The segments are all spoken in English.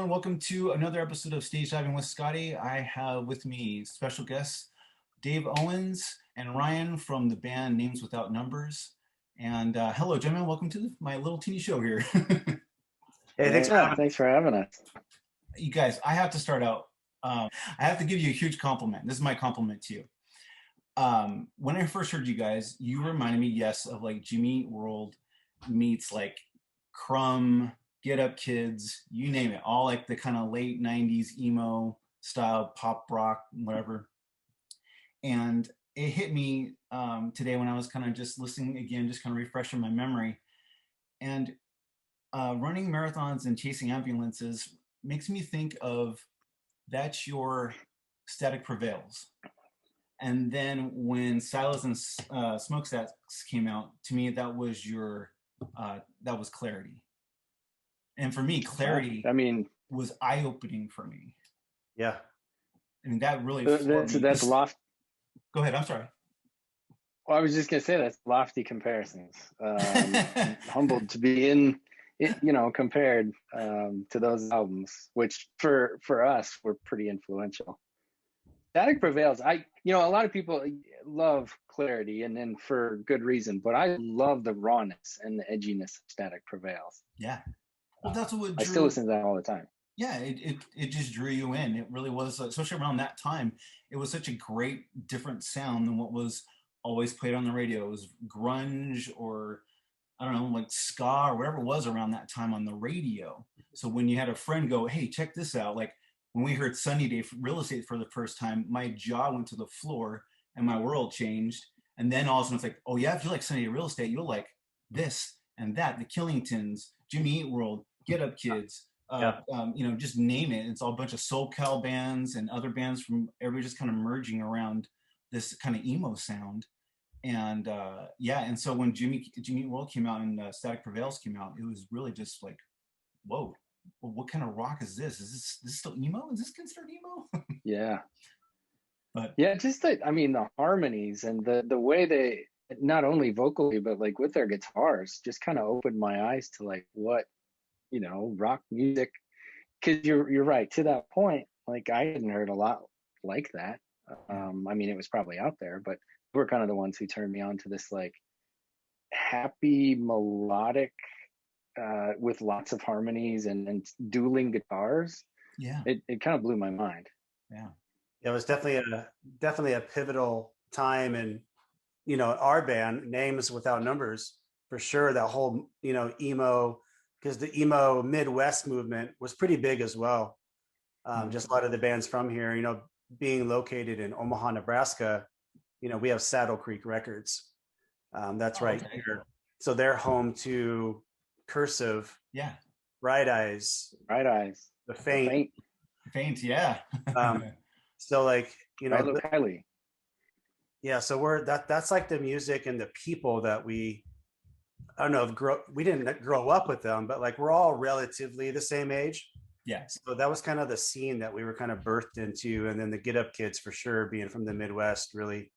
gentlemen, welcome to another episode of Stage Diving with Scotty. I have with me special guests Dave Owens and Ryan from the band Names Without Numbers. And hello, gentlemen, welcome to my little teeny show here. Hey, thanks for Yeah, having thanks for having us. You guys, I have to start out. I have to give you a huge compliment. This is my compliment to you. When I first heard you guys, you reminded me, yes, of like Jimmy Eat World meets like Crumb, Get Up Kids, you name it, all like the kind of late 90s emo style pop rock, whatever. And it hit me today when I was kind of just listening again, just kind of refreshing my memory. And running marathons and chasing ambulances makes me think of that's your Static Prevails. And then when Silas and Smokestacks came out, to me that was your that was Clarity. And for me, Clarity was eye-opening for me. Yeah. I mean, that really that's loft. Go ahead, I'm sorry. Well, I was just gonna say that's lofty comparisons. Humbled to be in it, compared to those albums, which for us were pretty influential. Static Prevails. A lot of people love Clarity, and then for good reason. But I love the rawness and the edginess of Static Prevails. Yeah. Well, that's what I still listen to that all the time. Yeah, it just drew you in. It really was, especially around that time. It was such a great, different sound than what was always played on the radio. It was grunge or I don't know, like ska or whatever it was around that time on the radio. So when you had a friend go, "Hey, check this out," like when we heard Sunny Day Real Estate for the first time, my jaw went to the floor and my world changed. And then all of a sudden it's like, oh yeah, if you like Sunny Day Real Estate, you'll like this and that, the Killingtons, Jimmy Eat World, Get Up Kids, just name it. It's all a bunch of SoCal bands and other bands from everybody just kind of merging around this kind of emo sound. And and so when Jimmy Eat World came out and Static Prevails came out, it was really just like, whoa, well, what kind of rock is this? Is this still emo? Is this considered emo? Yeah. But yeah, just the harmonies and the way they, not only vocally but like with their guitars, just kind of opened my eyes to like what rock music. Because you're right, to that point, like I hadn't heard a lot like that. It was probably out there, but we're kind of the ones who turned me on to this like happy melodic with lots of harmonies and dueling guitars. Yeah, it kind of blew my mind. Yeah, it was definitely a pivotal time, and our band Names Without Numbers, for sure. That whole emo, because the emo Midwest movement was pretty big as well. Just a lot of the bands from here, being located in Omaha, Nebraska, we have Saddle Creek Records. That's right here. So they're home to Cursive, yeah, Bright Eyes, The Faint, yeah. So like Kylie. Yeah, so that's like the music and the people that we didn't grow up with them, but like we're all relatively the same age. Yeah. So that was kind of the scene that we were kind of birthed into. And then the Get Up Kids, for sure, being from the Midwest, really,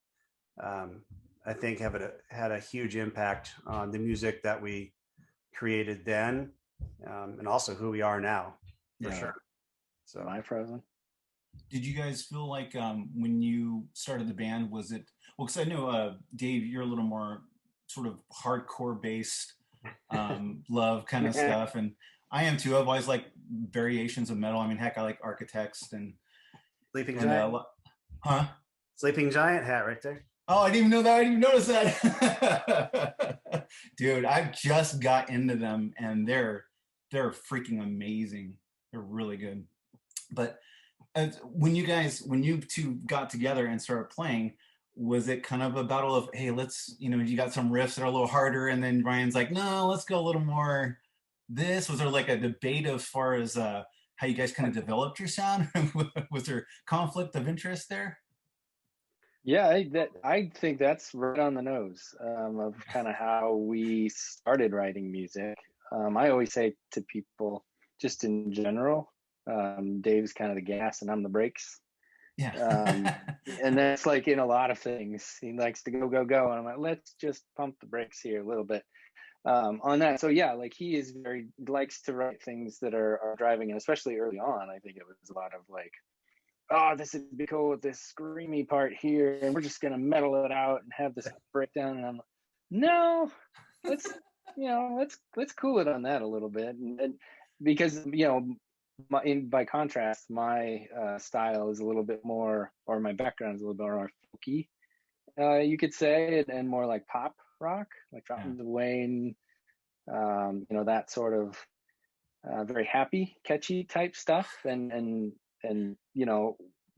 I think had a huge impact on the music that we created then, and also who we are now, for sure. So am I frozen? Did you guys feel like when you started the band, was it, well, because I know, Dave, you're a little more sort of hardcore based love kind of stuff, and I am too. I've always liked variations of metal. I mean, heck, I like Architects and Sleeping Giant. Sleeping Giant hat right there. Oh, I didn't even know that. I didn't even notice that. Dude, I just got into them and they're freaking amazing. They're really good. But when you two got together and started playing, was it kind of a battle of, hey, let's, you got some riffs that are a little harder, and then Ryan's like, no, let's go a little more this? Was there like a debate as far as how you guys kind of developed your sound? Was there conflict of interest there? Yeah, I think that's right on the nose of kind of how we started writing music. I always say to people, just in general, Dave's kind of the gas and I'm the brakes. Yeah. And that's like in a lot of things. He likes to go, and I'm like, let's just pump the brakes here a little bit. on that. So yeah, like he is likes to write things that are driving, and especially early on, I think it was a lot of like, oh, this is cool with this screamy part here, and we're just gonna metal it out and have this breakdown. And I'm like, no, let's let's cool it on that a little bit, and because by contrast, my style is a little bit more, or my background is a little bit more folky, you could say, and more like pop rock, like Fountains of Wayne, that sort of very happy, catchy type stuff, and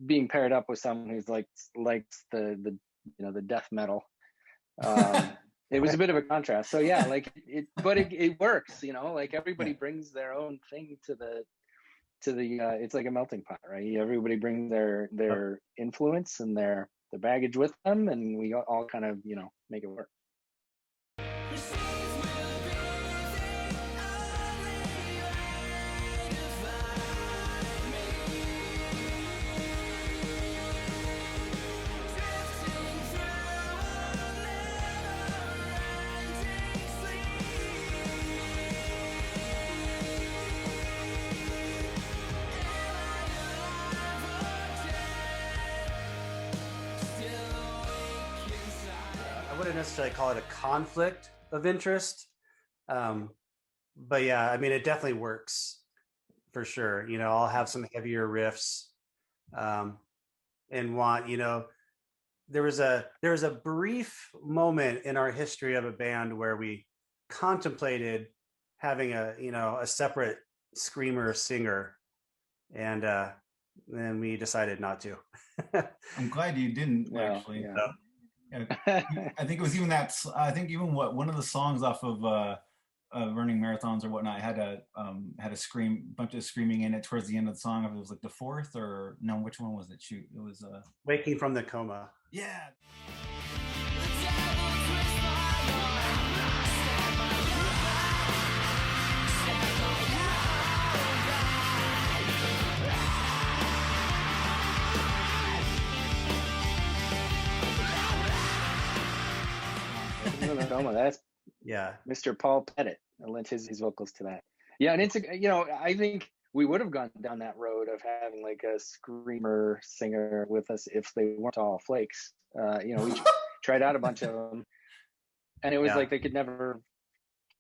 being paired up with someone who's likes the death metal. It was a bit of a contrast. So yeah, like it works, like everybody brings their own thing to the it's like a melting pot, right? Everybody brings their influence and their baggage with them, and we all kind of make it work. I wouldn't necessarily call it a conflict of interest. But yeah, I mean, it definitely works for sure. I'll have some heavier riffs, and there was a brief moment in our history of a band where we contemplated having a separate screamer singer, and then we decided not to. I'm glad you didn't actually. Yeah. I think it was even that. I think even one of the songs off of Running Marathons or whatnot had a bunch of screaming in it towards the end of the song. If it was like the fourth or no, which one was it? Shoot, it was Waking from the Coma. Yeah. That's Mr. Paul Pettit. I lent his vocals to that. Yeah, and it's I think we would have gone down that road of having like a screamer singer with us if they weren't all flakes. We tried out a bunch of them, and it was like they could never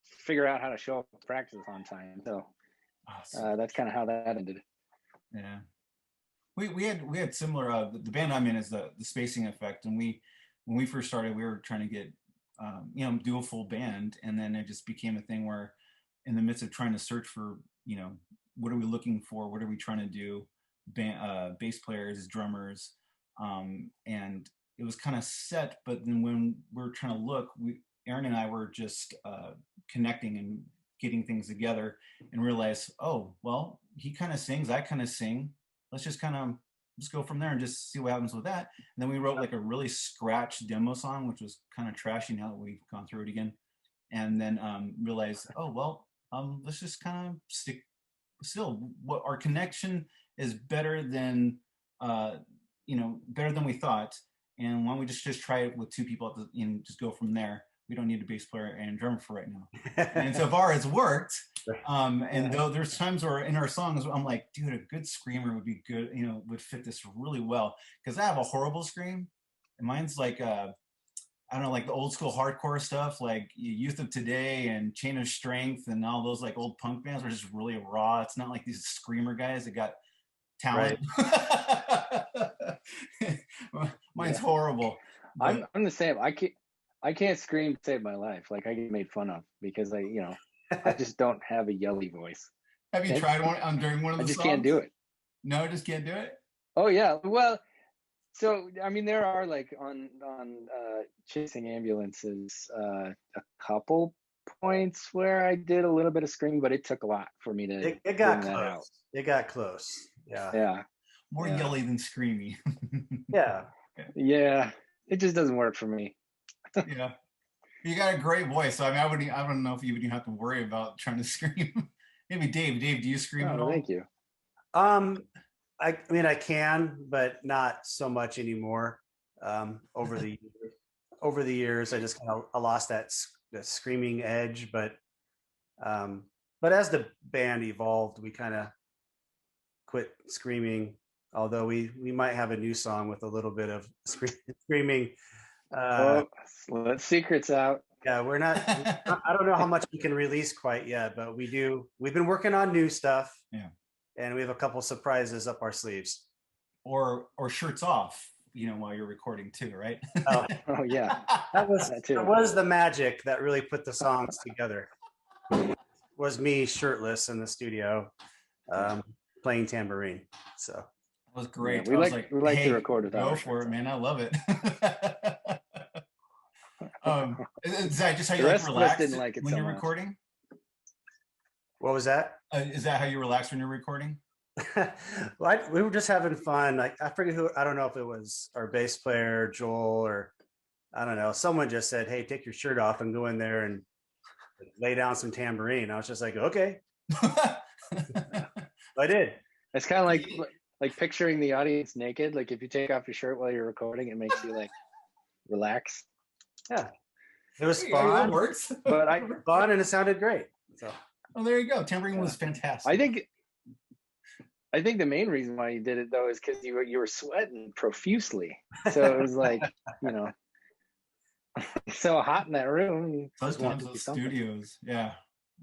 figure out how to show up to practice on time. So that's kind of how that ended. Yeah, we had similar. The band I'm in is the Spacing Effect, and when we first started, we were trying to get do a full band, and then it just became a thing where, in the midst of trying to search for what are we looking for, what are we trying to do, bass players, drummers, and it was kind of set. But then when we're trying to look, Aaron and I were just connecting and getting things together, and realized, oh well, he kind of sings, I kind of sing. Let's just go from there and just see what happens with that. And then we wrote like a really scratch demo song, which was kind of trashy now that we've gone through it again. And then realized, oh well, let's just kind of stick still. What our connection is better than better than we thought. And why don't we just try it with two people and just go from there. We don't need a bass player and drummer for right now. And so far it's worked. And though there's times where in our songs, I'm like, dude, a good screamer would be good, would fit this really well. Because I have a horrible scream. And mine's like, I don't know, like the old school hardcore stuff, like Youth of Today and Chain of Strength and all those like old punk bands were just really raw. It's not like these screamer guys that got talent. Right. Mine's horrible. I'm the same. I can't scream to save my life. Like I get made fun of because I just don't have a yelly voice. Have you tried one during one of the songs? I just can't do it. No, just can't do it? Oh yeah. Well, so I mean there are like on Chasing Ambulances a couple points where I did a little bit of screaming, but it took a lot for me to it got close. That out. It got close. Yeah. Yeah. More yelly than screamy. Yeah. Yeah. It just doesn't work for me. Yeah. You got a great voice. So I mean, I don't know if you would even have to worry about trying to scream. Maybe Dave. Dave, do you scream at all? Thank you. I mean, I can, but not so much anymore. Over the years, I just kind of lost that screaming edge, but as the band evolved, we kind of quit screaming. Although we might have a new song with a little bit of screaming. Let secrets out. Yeah, we're not. I don't know how much we can release quite yet, but we do. We've been working on new stuff. Yeah, and we have a couple surprises up our sleeves. Or shirts off, while you're recording too, right? Oh yeah, that was the magic that really put the songs together. Was me shirtless in the studio, playing tambourine. So that was great. Yeah, we like to record without. Go for it, man! I love it. Is that just how you relax when you're recording? What was that? Is that how you relax when you're recording? Well, we were just having fun. Like I forget who. I don't know if it was our bass player Joel or I don't know. Someone just said, "Hey, take your shirt off and go in there and lay down some tambourine." I was just like, "Okay." I did. It's kind of like picturing the audience naked. Like if you take off your shirt while you're recording, it makes you like relax. Yeah, it was fun. That works. But fun and it sounded great. So. Well, there you go. Tambourine was fantastic. I think the main reason why you did it though is because you were sweating profusely. So it was like so hot in that room. Sometimes those studios, yeah.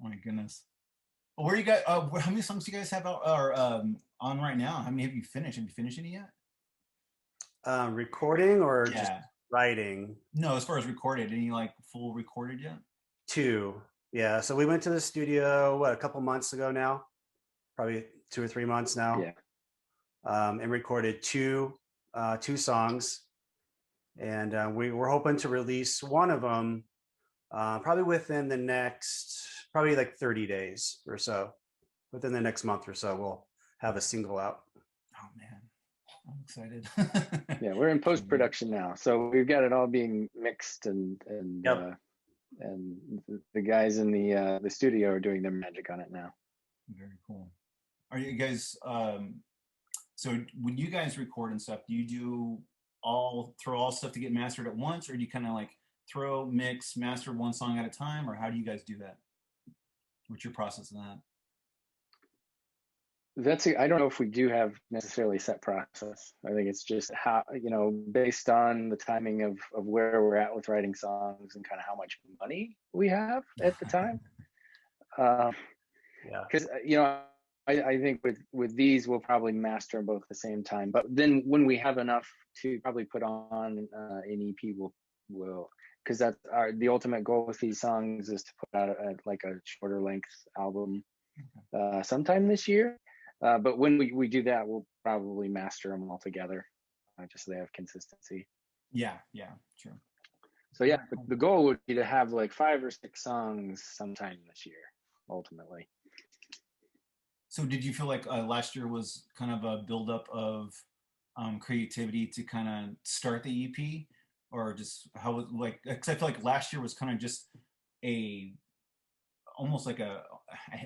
Oh my goodness. Where you guys? How many songs do you guys have out or on right now? How many have you finished? Have you finished any yet? Recording or just writing? No, as far as recorded, any like full recorded yet? 2. Yeah. So we went to the studio a couple months ago now, probably 2 or 3 months now. Yeah. And recorded two songs, and we were hoping to release one of them probably within the next like 30 days or so. Within the next month or so, we'll have a single out. Oh man, I'm excited. Yeah, we're in post-production now, so we've got it all being mixed and yep. And the guys in the studio are doing their magic on it now. Very cool. Are you guys so when you guys record and stuff, do you throw all stuff to get mastered at once, or do you kind of like throw, mix, master one song at a time, or how do you guys do that? What's your process in that? I don't know if we do have necessarily set process. I think it's just how, based on the timing of where we're at with writing songs and kind of how much money we have at the time. Because, I think with these, we'll probably master them both at the same time. But then when we have enough to probably put on an EP, we'll because that's the ultimate goal with these songs is to put out like a shorter length album sometime this year. But when we do that, we'll probably master them all together, just so they have consistency. Yeah, true. So yeah, the goal would be to have like 5 or 6 songs sometime this year, ultimately. So did you feel like last year was kind of a buildup of creativity to kind of start the EP, or just how was like? Because I feel like last year was kind of just almost like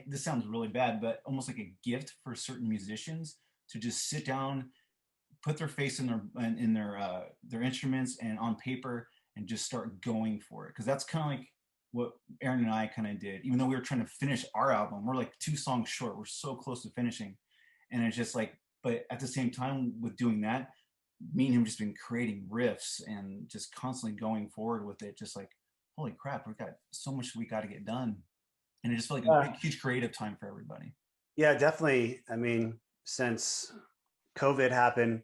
this sounds really bad, but almost like a gift for certain musicians to just sit down, put their face in their instruments and on paper and just start going for it. Because that's kind of like what Aaron and I kind of did. Even though we were trying to finish our album, we're like 2 songs short. We're so close to finishing, and it's just like. But at the same time, with doing that, me and him just been creating riffs and just constantly going forward with it. Just like, holy crap, we've got so much we got to get done. And it just felt like a huge creative time for everybody. Yeah, definitely. I mean, since COVID happened,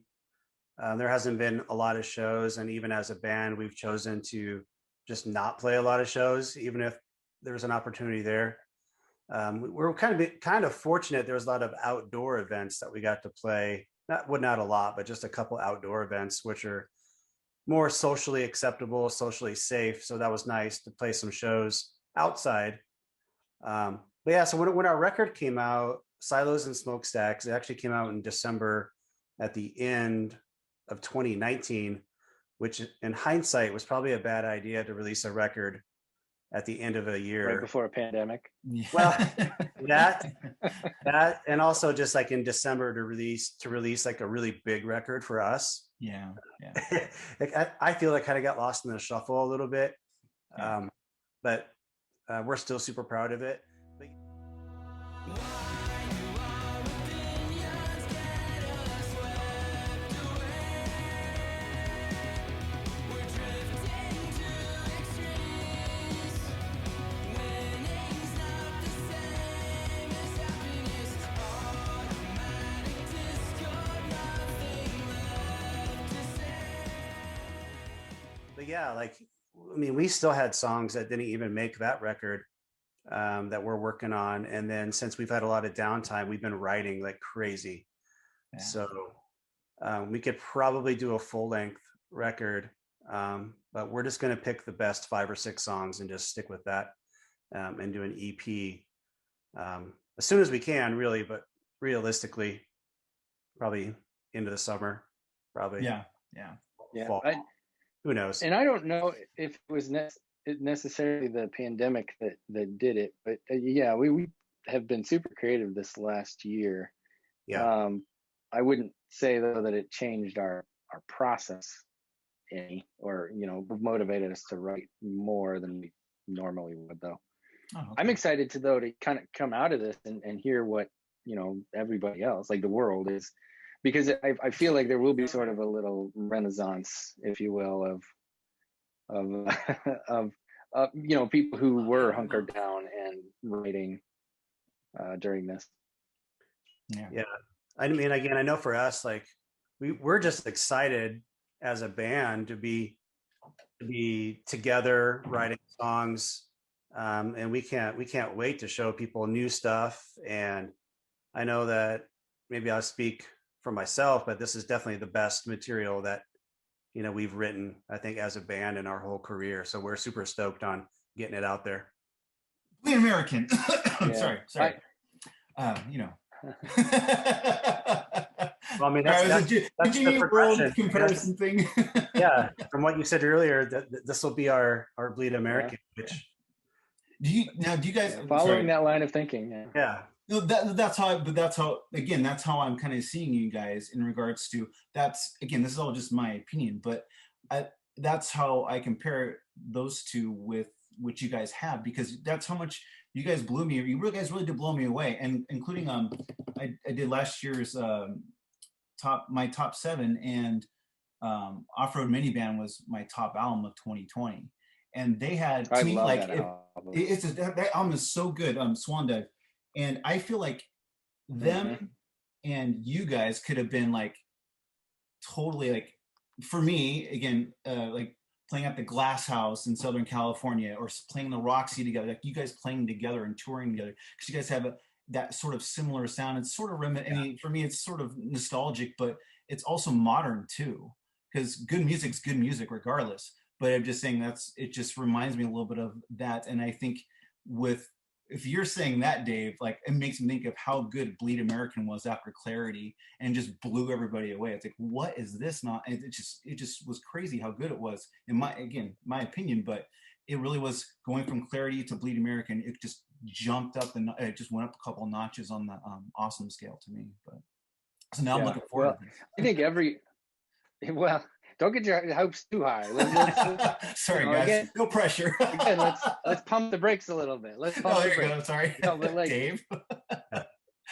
there hasn't been a lot of shows. And even as a band, we've chosen to just not play a lot of shows, even if there's an opportunity there. We're kind of fortunate. There was a lot of outdoor events that we got to play. Not a lot, but just a couple outdoor events, which are more socially acceptable, socially safe. So that was nice to play some shows outside. But yeah, so when our record came out, Silos and Smokestacks, it actually came out in December at the end of 2019, which in hindsight was probably a bad idea to release a record at the end of a year. Right before a pandemic. Yeah. Well, that, and also just like in December to release like a really big record for us. Yeah. Like I feel like kind of got lost in the shuffle a little bit. Yeah. but we're still super proud of it. But yeah, like, I mean, we still had songs that didn't even make that record that we're working on. And then since we've had a lot of downtime, we've been writing like crazy. Yeah. So we could probably do a full length record, but we're just going to pick the best 5 or 6 songs and just stick with that and do an EP as soon as we can, really. But realistically, probably into the summer, probably. Yeah. Fall. Who knows? And I don't know if it was necessarily the pandemic that did it, but yeah, we have been super creative this last year. Yeah. I wouldn't say though that it changed our process any, or motivated us to write more than we normally would though. Oh, okay. I'm excited to kind of come out of this and hear what everybody else, like the world, is, because I feel like there will be sort of a little renaissance, if you will, of people who were hunkered down and writing during this. Yeah. I mean, again, I know for us, like we're just excited as a band to be together writing songs, and we can't wait to show people new stuff. And I know that maybe I'll speak for myself, but this is definitely the best material that we've written, I think, as a band in our whole career. So we're super stoked on getting it out there. Bleed American. Sorry. Well, I mean, that's the progression. Comparison thing. Yeah, from what you said earlier, that this will be our Bleed American. Which do you guys following that line of thinking? Yeah. No, that's how I'm kind of seeing you guys in regards to this is all just my opinion, but that's how I compare those two with what you guys have, because that's how much you guys blew me. You guys really did blow me away, and including I did last year's my top 7, and Off-Road Minivan was my top album of 2020, and they had to me like that album is so good. Swan Dive, and I feel like them and you guys could have been like totally, like, for me again, like playing at the Glass House in Southern California, or playing the Roxy together, like you guys playing together and touring together, because you guys have that sort of similar sound. It's sort of I mean, for me, it's sort of nostalgic, but it's also modern too, because good music's good music regardless. But I'm just saying it just reminds me a little bit of that. And I think if you're saying that, Dave, like, it makes me think of how good Bleed American was after Clarity, and just blew everybody away. It's like, what is this? Not, it just was crazy how good it was, in my opinion. But it really was, going from Clarity to Bleed American, it just jumped up, and it just went up a couple of notches on the awesome scale to me. But so now I'm looking forward to this. I think don't get your hopes too high. Sorry, guys. Again, no pressure. Again, let's pump the brakes a little bit. Let's pump the brakes. Go. Sorry, but like, Dave.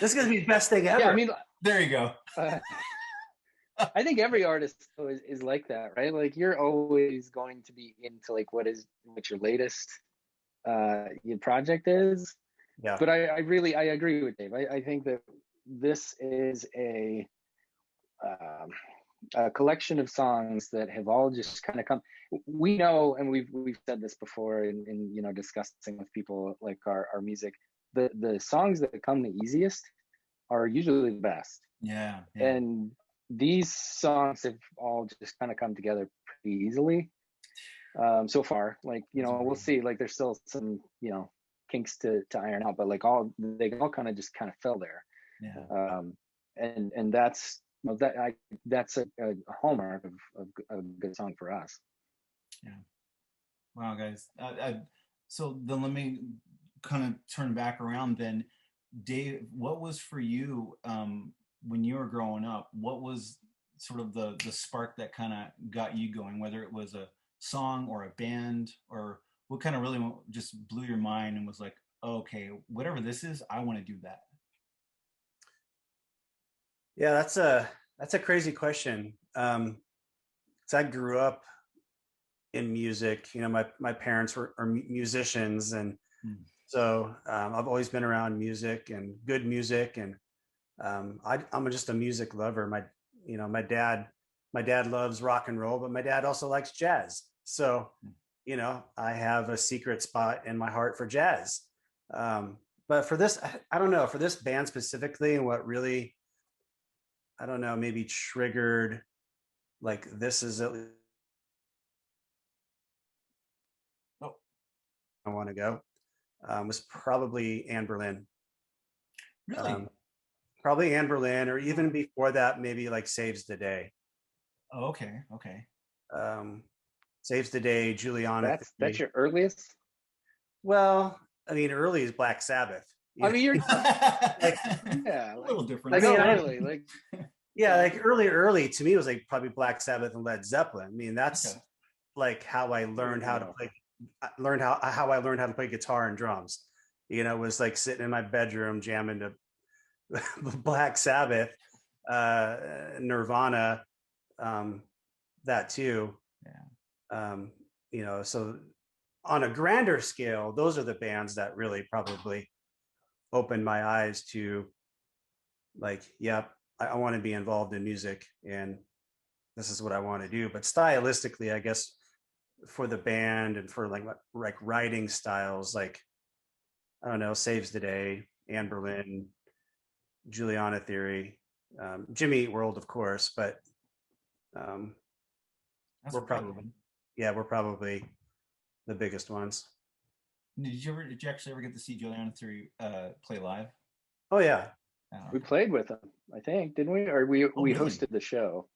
This is gonna be the best thing ever. Yeah, I mean, there you go. I think every artist is like that, right? Like, you're always going to be into like what your latest your project is. Yeah. But I agree with Dave. I think that this is a collection of songs that have all just kind of come. We know, and we've said this before in discussing with people like our music, the songs that come the easiest are usually the best. Yeah. And these songs have all just kind of come together pretty easily so far. Like, we'll see. Like, there's still some kinks to iron out, but like they all kind of fell there. Yeah. And that's a hallmark of a good song for us. Yeah. Wow, guys. So then let me kind of turn back around then. Dave, what was for you when you were growing up? What was sort of the spark that kind of got you going, whether it was a song or a band, or what kind of really just blew your mind and was like, oh, okay, whatever this is, I want to do that? Yeah, that's a crazy question. 'Cause I grew up in music. You know, my parents are musicians, and Hmm. so I've always been around music and good music, and I'm just a music lover. My dad loves rock and roll, but my dad also likes jazz. So, I have a secret spot in my heart for jazz. But for this, I don't know, for this band specifically, and what really, I don't know, maybe triggered like this is at least Oh, I want to go, was probably Anne Berlin. really? Um, Probably Anne Berlin, or even before that, maybe like Saves the Day. Oh, okay, okay. Um, Saves the Day, Juliana That's Theory. your earliest. Well, I mean, early is Black Sabbath. I mean, you're Like, yeah, A little I different. mean, not early. Like, yeah, like early to me was like probably Black Sabbath and Led Zeppelin. I mean, that's Okay. like how I there learned you how to go. play. I learned how I learned how to play guitar and drums. It was like sitting in my bedroom jamming to Black Sabbath, Nirvana, um, that too. Yeah. Um, so on a grander scale, those are the bands that really probably opened my eyes to like, yep, I want to be involved in music and this is what I want to do. But stylistically, I guess for the band and for like writing styles, like I don't know, Saves the Day, Anne Berlin, Juliana Theory, Jimmy Eat World, of course, but um, That's we're great, probably man. yeah, we're probably the biggest ones. Did you actually ever get to see Juliana Theory play live? Oh yeah, Oh, We okay. played with them, I think, didn't we? Or we Oh, we really? hosted the show.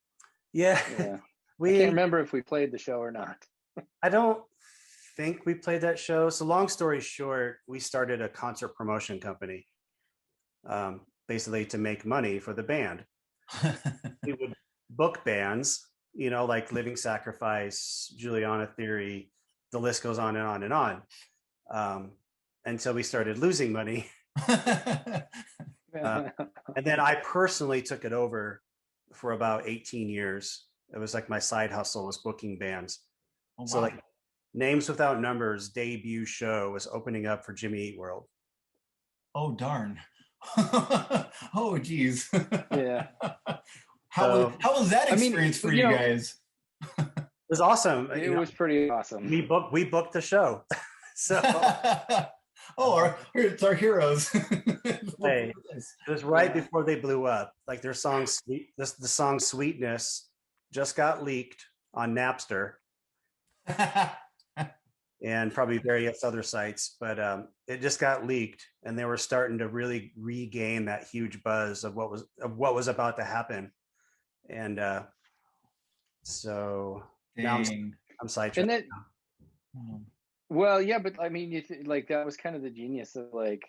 yeah. Yeah, I can't we remember if we played the show or not. I don't think we played that show. So long story short, we started a concert promotion company, basically to make money for the band. We would book bands, like Living Sacrifice, Juliana Theory, the list goes on and on and on, um, until we started losing money. Uh, and then I personally took it over for about 18 years. It was like my side hustle was booking bands. Oh, So wow. like Names Without Numbers debut show was opening up for Jimmy Eat World. Oh, darn. Oh, geez. Yeah, How was So how was that I mean, experience for you guys? it was awesome. it was pretty awesome. We booked the show. So Oh, it's our heroes. hey, it was right Yeah, before they blew up. Like their song the song Sweetness just got leaked on Napster and probably various other sites, but it just got leaked, and they were starting to really regain that huge buzz of what was about to happen, and so now Dang. I'm sidetracked. and then Hmm. well, yeah, but I mean, like that was kind of the genius of like,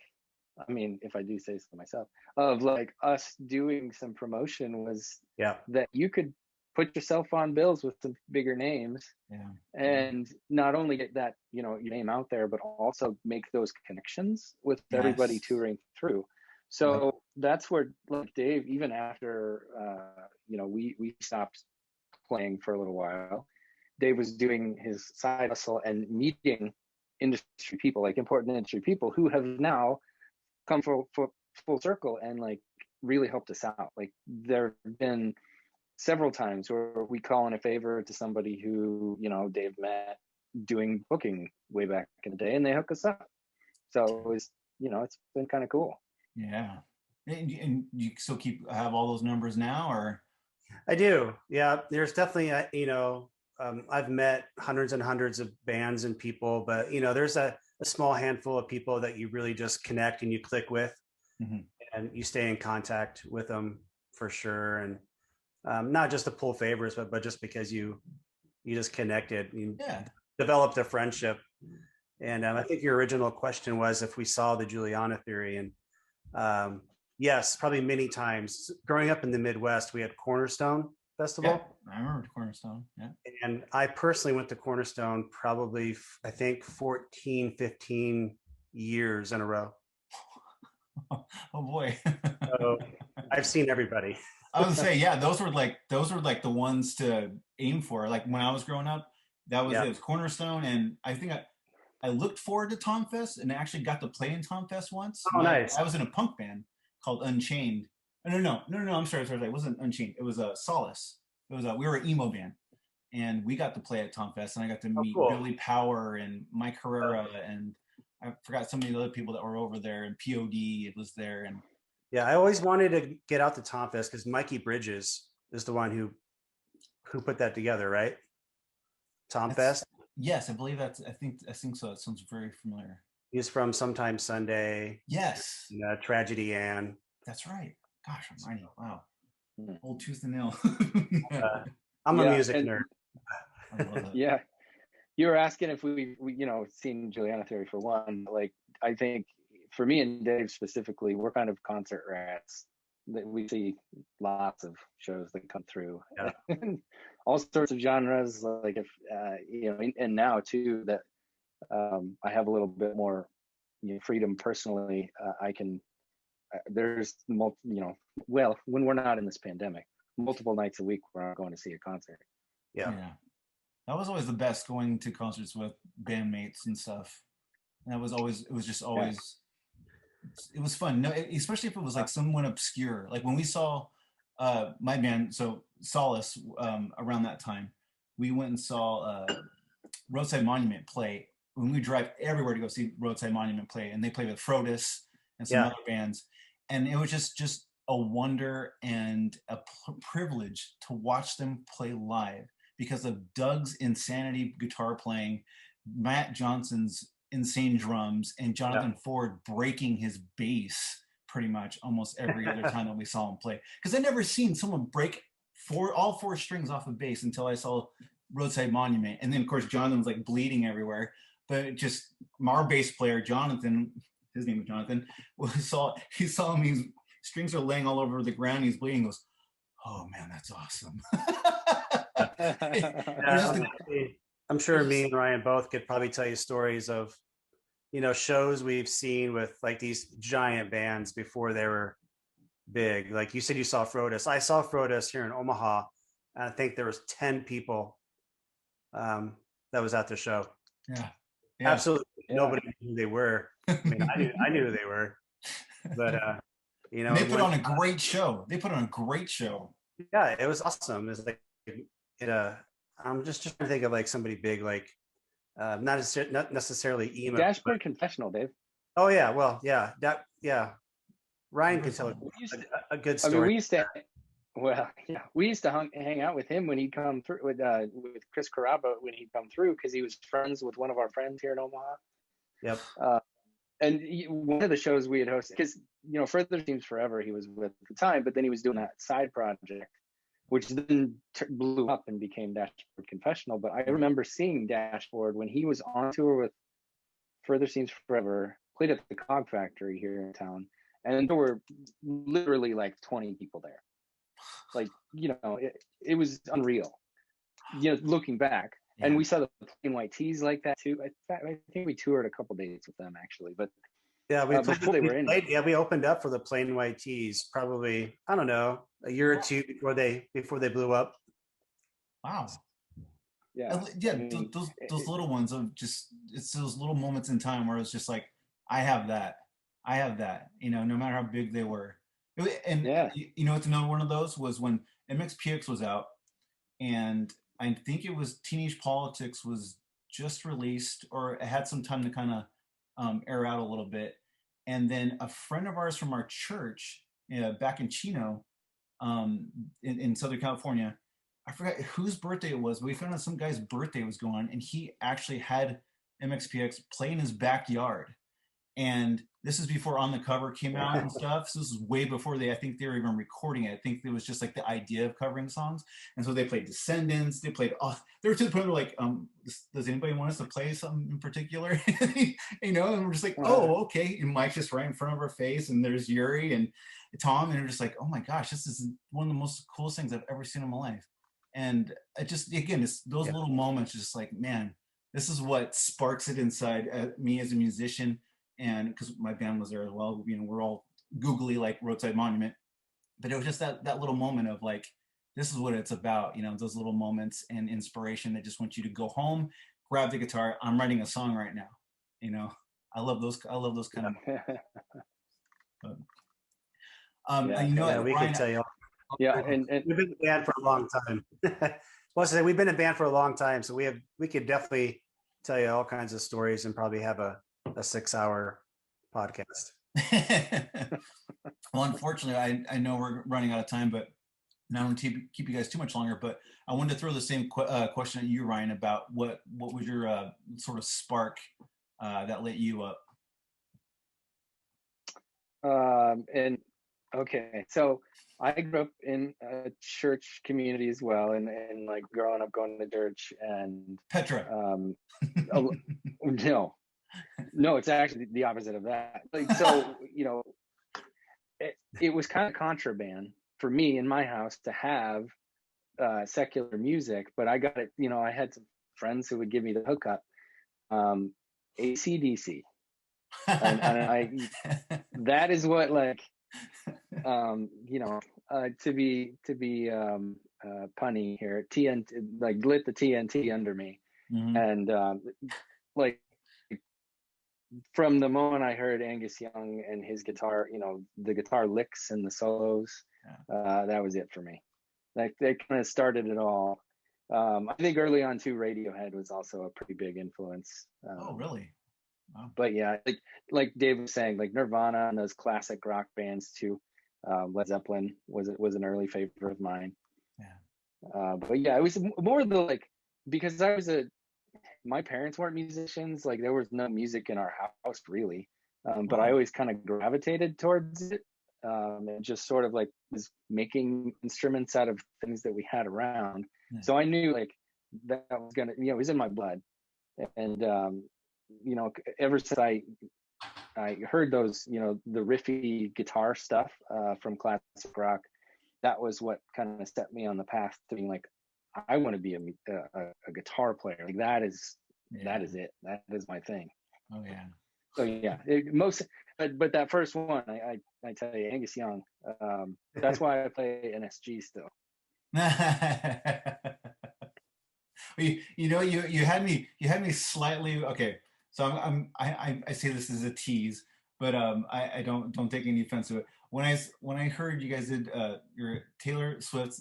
I mean, if I do say so myself, of like us doing some promotion was Yeah, that you could put yourself on bills with some bigger names Yeah. and not only get that, your name out there, but also make those connections with everybody Yes. touring through. right. So that's where like Dave, even after we stopped playing for a little while, Dave was doing his side hustle and meeting industry people, like important industry people who have now come full circle and like really helped us out. Like there have been several times where we call in a favor to somebody who, Dave met doing booking way back in the day and they hook us up. So it's been kind of cool. Yeah. And you still have all those numbers now, or? I do. Yeah, there's definitely I've met hundreds and hundreds of bands and people, but there's a small handful of people that you really just connect and you click with, Mhm. and you stay in contact with them for sure. And not just to pull favors, but just because you just connected, you Yeah. developed a friendship. And I think your original question was if we saw the Juliana Theory, and yes, probably many times. Growing up in the Midwest, we had Cornerstone, Festival. Yeah, I remember Cornerstone. Yeah. And I personally went to Cornerstone probably, I think, 14, 15 years in a row. Oh boy. So I've seen everybody. I would say, yeah, those were like the ones to aim for. Like when I was growing up, that was Yeah. it. It was Cornerstone, and I think I looked forward to Tom Fest and actually got to play in Tom Fest once. Oh, nice. I was in a punk band called Unchained. No. I'm sorry. It wasn't Unchained. It was a Solace. It was we were an emo band, and we got to play at Tom Fest, and I got to Oh, meet cool. Billy Power and Mike Herrera, and I forgot some of the other people that were over there, and POD was there, and Yeah, I always wanted to get out to Tom Fest because Mikey Bridges is the one who put that together, right? Tom that's Fest. yes, I believe that's. I think so. It sounds very familiar. He's from Sometime Sunday, Yes, Tragedy Ann. that's right. Gosh, I'm mighty. Wow, Hmm. old tooth and nail. I'm a Yeah, music and nerd. I love it. yeah, you were asking if we seen Juliana Theory for one. Like, I think for me and Dave specifically, we're kind of concert rats. That we see lots of shows that come through, Yeah. all sorts of genres. Like if and now too that I have a little bit more freedom personally. I can there's well, when we're not in this pandemic, multiple nights a week we're going to see a concert. Yeah. Yeah, that was always the best, going to concerts with bandmates and stuff. And that was always. It was just always. It was fun. No, especially if it was like someone obscure. Like when we saw my band, so Solace, around that time, we went and saw Roadside Monument play. When we drive everywhere to go see Roadside Monument play, and they played with Frodis and some Yeah. other bands, and it was just a wonder and a privilege to watch them play live because of Doug's insanity guitar playing, Matt Johnson's insane drums, and Jonathan Ford breaking his bass pretty much almost every other time that we saw him play. Because I'd never seen someone break all four strings off a bass until I saw Roadside Monument. And then of course Jonathan was like bleeding everywhere. But just our bass player, Jonathan, his name was Jonathan, he saw him, his strings are laying all over the ground, he's bleeding, he goes, "Oh man, that's awesome." I'm sure me and Ryan both could probably tell you stories of shows we've seen with like these giant bands before they were big. Like you said, you saw Frodis. I saw Frodis here in Omaha, and I think there was 10 people that was at the show. Yeah. Absolutely nobody knew who they were. I mean, I knew who they were, but and they put on a great show. Yeah, it was awesome. It's like I'm just trying to think of like somebody big, like not necessarily emo. Dashboard Confessional, Dave. Oh yeah, well yeah, Ryan can tell a good story. I mean, we used to hang out with him when he'd come through with Chris Carrabba when he'd come through because he was friends with one of our friends here in Omaha. Yep. And one of the shows we had hosted, because Further Seems Forever he was with at the time, but then he was doing that side project, which then blew up and became Dashboard Confessional. But I remember seeing Dashboard when he was on tour with Further Seems Forever, played at the Cog Factory here in town, and there were literally like 20 people there. Like, it was unreal, looking back. Yeah. And we saw the Plain White Tees like that too. I think we toured a couple dates with them actually, but yeah, we opened up for the Plain White Tees probably, I don't know, a year or two before they blew up. Wow. Yeah. Yeah. I mean, those little ones of it's those little moments in time where it's just like, I have that, no matter how big they were. And yeah. It's another one of those was when MXPX was out, and I think it was Teenage Politics was just released, or it had some time to kind of air out a little bit. And then a friend of ours from our church back in Chino, in Southern California, I forgot whose birthday it was, but we found out some guy's birthday was going on, and he actually had MXPX play in his backyard. And this is before On the Cover came out and stuff. So this is way before I think they were even recording it. I think it was just like the idea of covering songs. And so they played Descendants. They played, they were to the point where like, does anybody want us to play something in particular? You know, and we're just like, oh, okay. And Mike's just right in front of our face. And there's Yuri and Tom. And we're just like, oh my gosh, this is one of the most coolest things I've ever seen in my life. And it just, again, it's those little moments, just like, man, this is what sparks it inside me as a musician. And because my band was there as well, you know, we're all googly like Roadside Monument, but it was just that little moment of like, this is what it's about, you know, those little moments and inspiration that just want you to go home, grab the guitar. I'm writing a song right now, you know. I love those kind of moments. But, you know, we Ryan, can tell you. And we've been in a band for a long time. Well, so we've been in a band for a long time, so we could definitely tell you all kinds of stories and probably have a 6-hour podcast. Well, unfortunately, I know we're running out of time, but not want to keep you guys too much longer. But I wanted to throw the same question at you, Ryan, about what was your sort of spark that lit you up? And okay, so I grew up in a church community as well, and like growing up going to church and Petra. No, it's actually the opposite of that. Like, so, you know, it was kind of contraband for me in my house to have secular music, but I got it, you know, I had some friends who would give me the hookup, AC/DC. And I that is what, like, you know, to be punny here, TNT, like, lit the TNT under me. Mm-hmm. And like, from the moment I heard Angus Young and his guitar, you know, the guitar licks and the solos, that was it for me. Like, they kind of started it all. I think early on too, Radiohead was also a pretty big influence. Oh, really? Wow. But yeah, like Dave was saying, like Nirvana and those classic rock bands too. Led Zeppelin was an early favorite of mine. Yeah. But yeah, it was more the, like, because my parents weren't musicians, like there was no music in our house really. But I always kind of gravitated towards it, and just sort of like was making instruments out of things that we had around. Yeah. So I knew like that was gonna, you know, it was in my blood. And you know, ever since I heard those, you know, the riffy guitar stuff from classic rock, that was what kind of set me on the path to being like, I want to be a guitar player. Like that is it. That is my thing. Oh yeah. So yeah, but that first one, I tell you, Angus Young. That's why I play NSG still. You know, you had me slightly okay. So I say this as a tease, but I don't take any offense to it. When I heard you guys did your Taylor Swift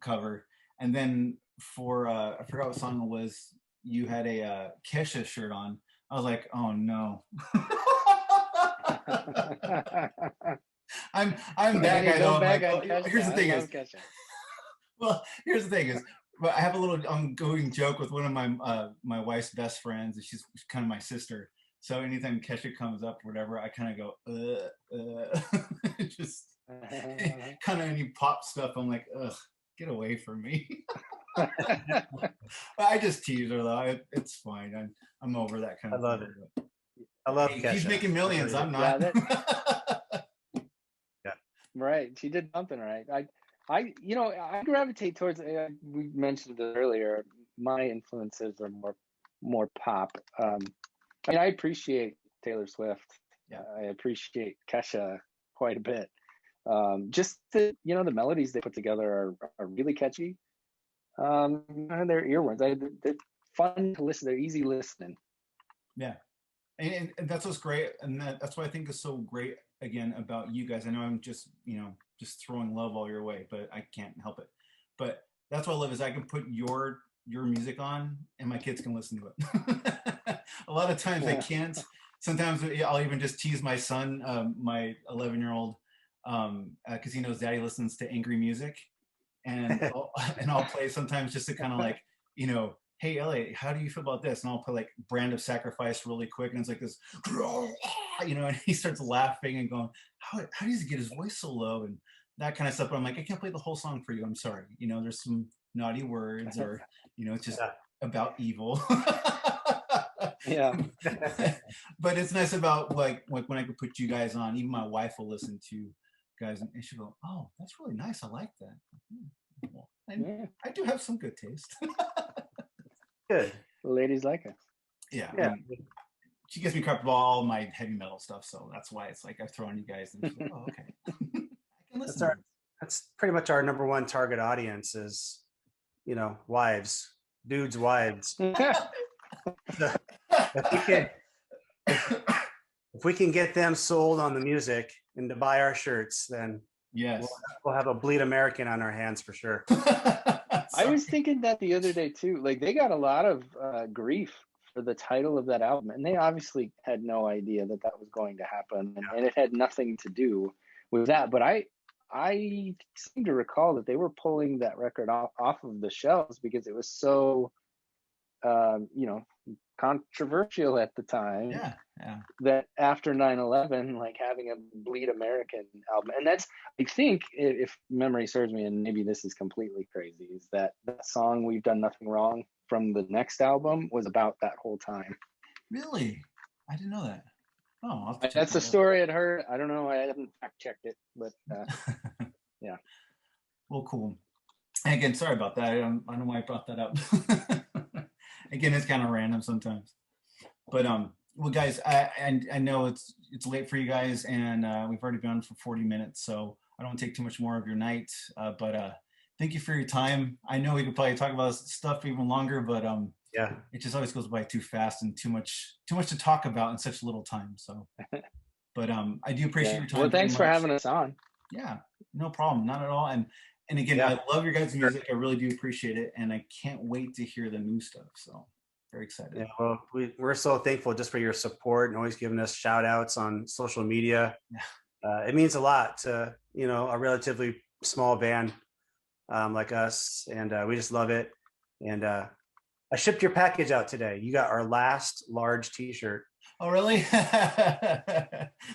cover, and then for I forgot what song it was, you had a Kesha shirt on. I was like, oh no. I'm that guy though. Like, here's the thing is, well, here's the thing is, but I have a little ongoing joke with one of my wife's best friends, and she's kind of my sister. So anytime Kesha comes up, or whatever, I kind of go, just kind of any pop stuff. I'm like, ugh, get away from me. I just tease her though. It's fine. I'm over that kind of. I love thing. it. I love Kesha. She's making millions. I'm not. Yeah. Right. She did something right. I you know, I gravitate towards. We mentioned it earlier. My influences are more pop. I mean, I appreciate Taylor Swift. Yeah. I appreciate Kesha quite a bit. Just the, you know, the melodies they put together are really catchy. And they're earworms. They're fun to listen. They're easy listening. Yeah. And that's what's great, and that's what I think is so great again about you guys. I know I'm just, you know, just throwing love all your way, but I can't help it. But that's what I love is I can put your music on, and my kids can listen to it. A lot of times they can't. Sometimes I'll even just tease my son, my 11-year-old, because he knows Daddy listens to angry music, and I'll play sometimes just to kind of like, you know, hey Elliot, how do you feel about this? And I'll play like Brand of Sacrifice really quick, and it's like this, and he starts laughing and going, how does he get his voice so low and that kind of stuff. But I'm like, I can't play the whole song for you. I'm sorry. There's some naughty words, or it's just about evil. Yeah. But it's nice about like when I could put you guys on. Even my wife will listen to guys, and she'll go, "Oh, that's really nice. I like that." Well, I do have some good taste. Good. The ladies like us. Yeah. Yeah. She gets me crap about all my heavy metal stuff, so that's why it's like I throw on you guys and she's like, oh, okay. I can listen. That's pretty much our number one target audience is, wives, dudes' wives. If we can get them sold on the music and to buy our shirts, then yes, we'll have a Bleed American on our hands for sure. I was thinking that the other day too. Like they got a lot of grief for the title of that album, and they obviously had no idea that was going to happen, and it had nothing to do with that. But I seem to recall that they were pulling that record off of the shelves because it was so, controversial at the time. Yeah. That after 9/11, like having a Bleed American album, and that's, I think, if memory serves me, and maybe this is completely crazy, is that song "We've Done Nothing Wrong" from the next album was about that whole time. Really? I didn't know that. Oh, that's a story I'd heard. I don't know. I haven't fact checked it, but yeah. Well, cool. And again, sorry about that. I don't know why I brought that up. Again, it's kind of random sometimes. But well, guys, I know it's late for you guys, and we've already been on for 40 minutes, so I don't want to take too much more of your night. But thank you for your time. I know we could probably talk about stuff even longer, but yeah, it just always goes by too fast and too much to talk about in such little time. So, but I do appreciate your time. Well, thanks for having us on. Yeah, no problem, not at all. And again, I love your guys' music. I really do appreciate it, and I can't wait to hear the new stuff. So, very excited. Yeah, well, we're so thankful just for your support and always giving us shout outs on social media. Yeah. It means a lot to a relatively small band like us, and we just love it. And I shipped your package out today. You got our last large T-shirt. Oh, really?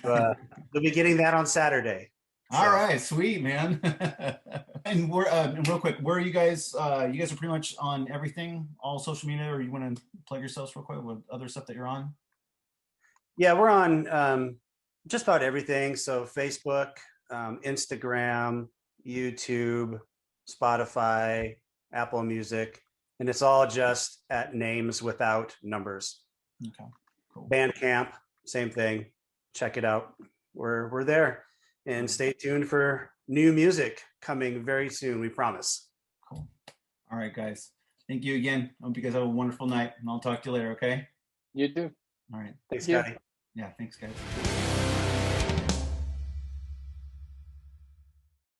You'll be getting that on Saturday. So. All right, sweet, man. And we're real quick, where are you guys? You guys are pretty much on everything, all social media, or you want to plug yourselves real quick with other stuff that you're on? Yeah, we're on just about everything. So Facebook, Instagram, YouTube, Spotify, Apple Music, and it's all just at Names Without Numbers. Okay, cool. Bandcamp, same thing. Check it out. We're there. And stay tuned for new music coming very soon, we promise. Cool. All right, guys. Thank you again. I hope you guys have a wonderful night, and I'll talk to you later, okay? You too. All right. Thanks, Scotty. Yeah, thanks, guys.